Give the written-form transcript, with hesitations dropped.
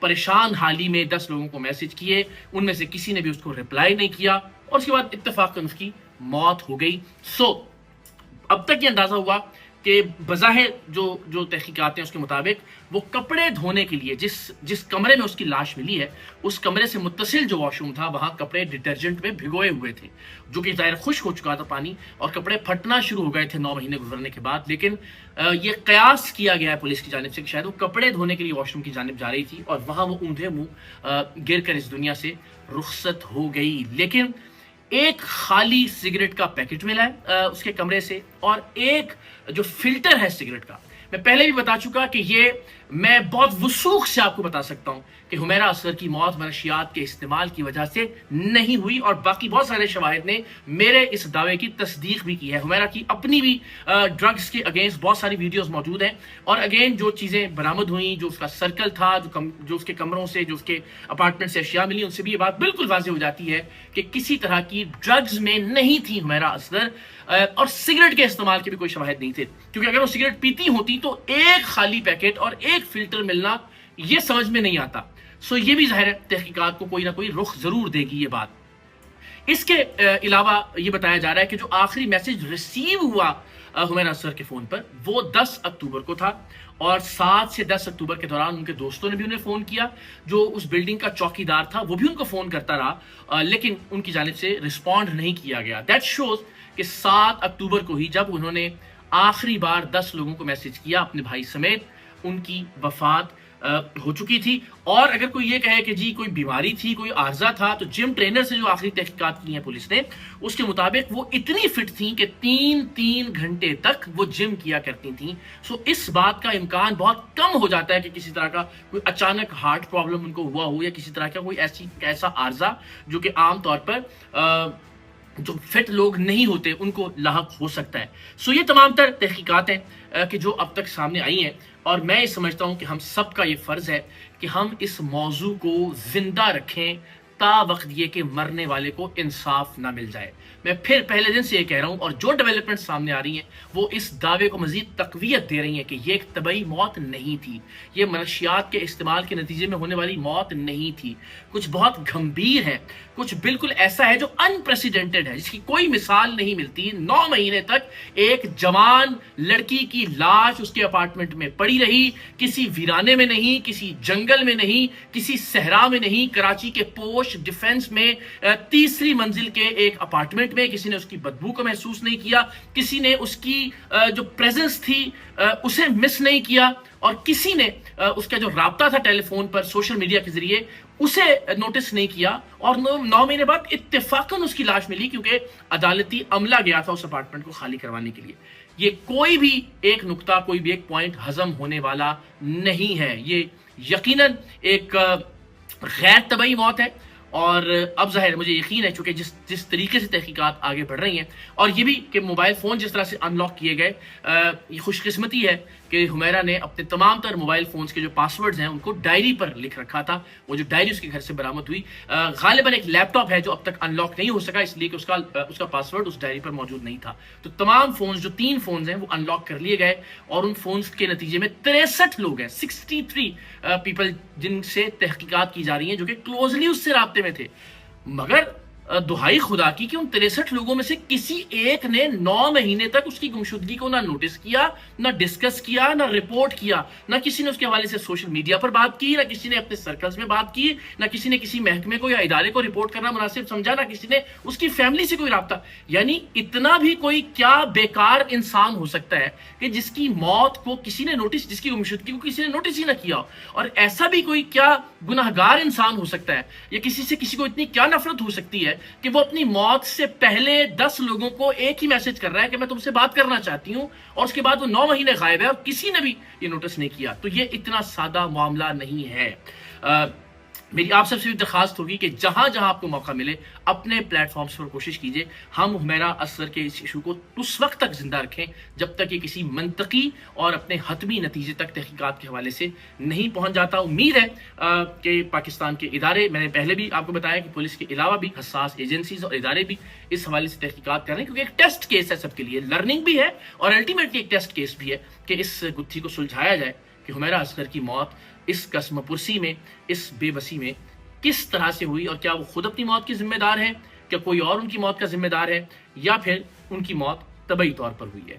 پریشان حالی میں 10 لوگوں کو میسج کیے، ان میں سے کسی نے بھی اس کو رپلائی نہیں کیا، اور اس کے بعد اتفاقاً اس کی موت ہو گئی۔ اب تک یہ اندازہ ہوا کہ بظاہر جو تحقیقات ہیں اس کے مطابق وہ کپڑے دھونے کے لیے جس کمرے میں اس کی لاش ملی ہے، اس کمرے سے متصل جو واش روم تھا وہاں کپڑے ڈٹرجنٹ میں بھگوئے ہوئے تھے، جو کہ ظاہر خشک ہو چکا تھا پانی، اور کپڑے پھٹنا شروع ہو گئے تھے 9 مہینے گزرنے کے بعد۔ لیکن یہ قیاس کیا گیا ہے پولیس کی جانب سے کہ شاید وہ کپڑے دھونے کے لیے واش روم کی جانب جا رہی تھی، اور وہاں وہ اوندھے منہ گر کر اس دنیا سے رخصت ہو گئی۔ لیکن ایک خالی سگریٹ کا پیکٹ ملا ہے اس کے کمرے سے، اور ایک جو فلٹر ہے سگریٹ کا، میں پہلے بھی بتا چکا کہ یہ میں بہت وثوق سے آپ کو بتا سکتا ہوں کہ حمیرہ اصغر کی موت منشیات کے استعمال کی وجہ سے نہیں ہوئی، اور باقی بہت سارے شواہد نے میرے اس دعوے کی تصدیق بھی کی ہے۔ حمیرہ کی اپنی بھی ڈرگز کے اگینسٹ بہت ساری ویڈیوز موجود ہیں، اور اگین جو چیزیں برآمد ہوئیں، جو اس کا سرکل تھا، جو اس کے کمروں سے، جو اس کے اپارٹمنٹ سے اشیاء ملی، ان سے بھی یہ بات بالکل واضح ہو جاتی ہے کہ کسی طرح کی ڈرگز میں نہیں تھی حمیرہ اصغر، اور سگریٹ کے استعمال کے بھی کوئی شواہد نہیں تھے، کیونکہ اگر وہ سگریٹ پیتی ہوتی تو ایک خالی پیکٹ اور ایک فلٹر ملنا یہ سمجھ میں نہیں آتا۔ یہ بھی ظاہر ہے تحقیقات کو کوئی نہ کوئی رخ ضرور دے گی یہ بات۔ اس کے علاوہ یہ بتایا جا رہا ہے کہ جو آخری میسج ریسیو ہوا حمیرہ اصغر کے فون پر وہ 10 اکتوبر کو تھا، اور 7 سے 10 اکتوبر کے دوران ان کے دوستوں نے بھی انہیں فون کیا، جو اس بلڈنگ کا چوکیدار تھا وہ بھی ان کو فون کرتا رہا، لیکن ان کی جانب سے رسپونڈ نہیں کیا گیا۔ دیٹ شوز کہ 7 اکتوبر کو ہی جب انہوں نے آخری بار 10 لوگوں کو میسج کیا اپنے بھائی سمیت، ان کی وفات ہو چکی تھی۔ اور اگر کوئی یہ کہے کہ جی کوئی بیماری تھی، کوئی عارضہ تھا، تو جم ٹرینر سے جو آخری تحقیقات کی ہیں پولیس نے، اس کے مطابق وہ اتنی فٹ تھیں کہ 3 گھنٹے تک وہ جم کیا کرتی تھیں۔ اس بات کا امکان بہت کم ہو جاتا ہے کہ کسی طرح کا کوئی اچانک ہارٹ پرابلم ان کو ہوا ہو، یا کسی طرح کا کوئی ایسا عارضہ جو کہ عام طور پر جو فٹ لوگ نہیں ہوتے ان کو لاحق ہو سکتا ہے۔ یہ تمام تر تحقیقات ہیں کہ جو اب تک سامنے آئی ہیں، اور میں یہ سمجھتا ہوں کہ ہم سب کا یہ فرض ہے کہ ہم اس موضوع کو زندہ رکھیں تا وقت یہ کہ مرنے والے کو انصاف نہ مل جائے۔ میں پھر پہلے دن سے یہ کہہ رہا ہوں، اور جو ڈیولپمنٹ سامنے آ رہی ہیں وہ اس دعوے کو مزید تقویت دے رہی ہیں کہ یہ ایک طبعی موت نہیں تھی، یہ منشیات کے استعمال کے نتیجے میں ہونے والی موت نہیں تھی، کچھ بہت گھمبیر ہے، کچھ بالکل ایسا ہے جو انپریسیڈنٹڈ ہے، جس کی کوئی مثال نہیں ملتی۔ 9 مہینے تک ایک جوان لڑکی کی لاش اس کے اپارٹمنٹ میں پڑی رہی، کسی ویرانے میں نہیں، کسی جنگل میں نہیں، کسی صحرا میں نہیں، کراچی کے پوش ڈیفنس میں 3ری منزل کے ایک اپارٹمنٹ میں۔ کسی نے اس کی بدبو کو محسوس نہیں کیا، کسی نے اس کی جو پریزنس تھی اسے مس نہیں کیا، اور کسی نے اس کا جو رابطہ تھا ٹیلی فون پر سوشل میڈیا کے ذریعے اسے نوٹس نہیں کیا، اور 9 مہینے بعد اتفاقاً اس کی لاش ملی، کیونکہ عدالتی عملہ گیا تھا اس اپارٹمنٹ کو خالی کروانے کے لیے۔ یہ کوئی بھی ایک نقطہ، کوئی بھی ایک پوائنٹ ہضم ہونے والا نہیں ہے، یہ یقیناً ایک غیر طبعی موت ہے۔ اور اب ظاہر مجھے یقین ہے چونکہ جس طریقے سے تحقیقات آگے بڑھ رہی ہیں، اور یہ بھی کہ موبائل فون جس طرح سے ان لاک کیے گئے، یہ خوش قسمتی ہے کہ حمیرہ نے اپنے تمام تر موبائل فونز کے جو پاسورڈز ہیں ان کو ڈائری پر لکھ رکھا تھا۔ وہ جو ڈائری اس کے گھر سے برآمد ہوئی، غالباً ایک لیپ ٹاپ ہے جو اب تک ان لاک نہیں ہو سکا، اس لیے کہ اس کا پاسورڈ اس ڈائری پر موجود نہیں تھا۔ تو تمام فونز، جو 3 فونز ہیں، وہ ان لاک کر لیے گئے، اور ان فونز کے نتیجے میں 63 لوگ ہیں، 63 پیپل جن سے تحقیقات کی جا رہی ہیں، جو کہ کلوزلی اس سے رابطے میں تھے۔ مگر دہائی خدا کی کہ ان 63 لوگوں میں سے کسی ایک نے 9 مہینے تک اس کی گمشدگی کو نہ نوٹس کیا، نہ ڈسکس کیا، نہ رپورٹ کیا، نہ کسی نے اس کے حوالے سے سوشل میڈیا پر بات کی، نہ کسی نے اپنے سرکلز میں بات کی، نہ کسی نے کسی محکمے کو یا ادارے کو رپورٹ کرنا مناسب سمجھا، نہ کسی نے اس کی فیملی سے کوئی رابطہ۔ یعنی اتنا بھی کوئی کیا بیکار انسان ہو سکتا ہے کہ جس کی موت کو کسی نے نوٹس، جس کی گمشدگی کو کسی نے نوٹس ہی نہ کیا ہو؟ اور ایسا بھی کوئی کیا گناہگار انسان ہو سکتا ہے، یا کسی کو اتنی کیا نفرت ہو سکتی ہے کہ وہ اپنی موت سے پہلے 10 لوگوں کو ایک ہی میسج کر رہا ہے کہ میں تم سے بات کرنا چاہتی ہوں، اور اس کے بعد وہ 9 مہینے غائب ہے اور کسی نے بھی یہ نوٹس نہیں کیا؟ تو یہ اتنا سادہ معاملہ نہیں ہے۔ میری آپ سب سے بھی درخواست ہوگی کہ جہاں جہاں آپ کو موقع ملے اپنے پلیٹ فارمز پر کوشش کیجئے ہم حمیرہ اصغر کے اس ایشو کو اس وقت تک زندہ رکھیں جب تک یہ کسی منطقی اور اپنے حتمی نتیجے تک تحقیقات کے حوالے سے نہیں پہنچ جاتا۔ امید ہے کہ پاکستان کے ادارے، میں نے پہلے بھی آپ کو بتایا کہ پولیس کے علاوہ بھی حساس ایجنسیز اور ادارے بھی اس حوالے سے تحقیقات کر رہے ہیں، کیونکہ ایک ٹیسٹ کیس ہے سب کے لیے، لرننگ بھی ہے اور الٹیمیٹلی ایک ٹیسٹ کیس بھی ہے کہ اس گتھی کو سلجھایا جائے کہ حمیرہ اصغر کی موت اس قسم پرسی میں، اس بے بسی میں کس طرح سے ہوئی، اور کیا وہ خود اپنی موت کے ذمہ دار ہیں، کیا کوئی اور ان کی موت کا ذمہ دار ہے، یا پھر ان کی موت طبعی طور پر ہوئی ہے۔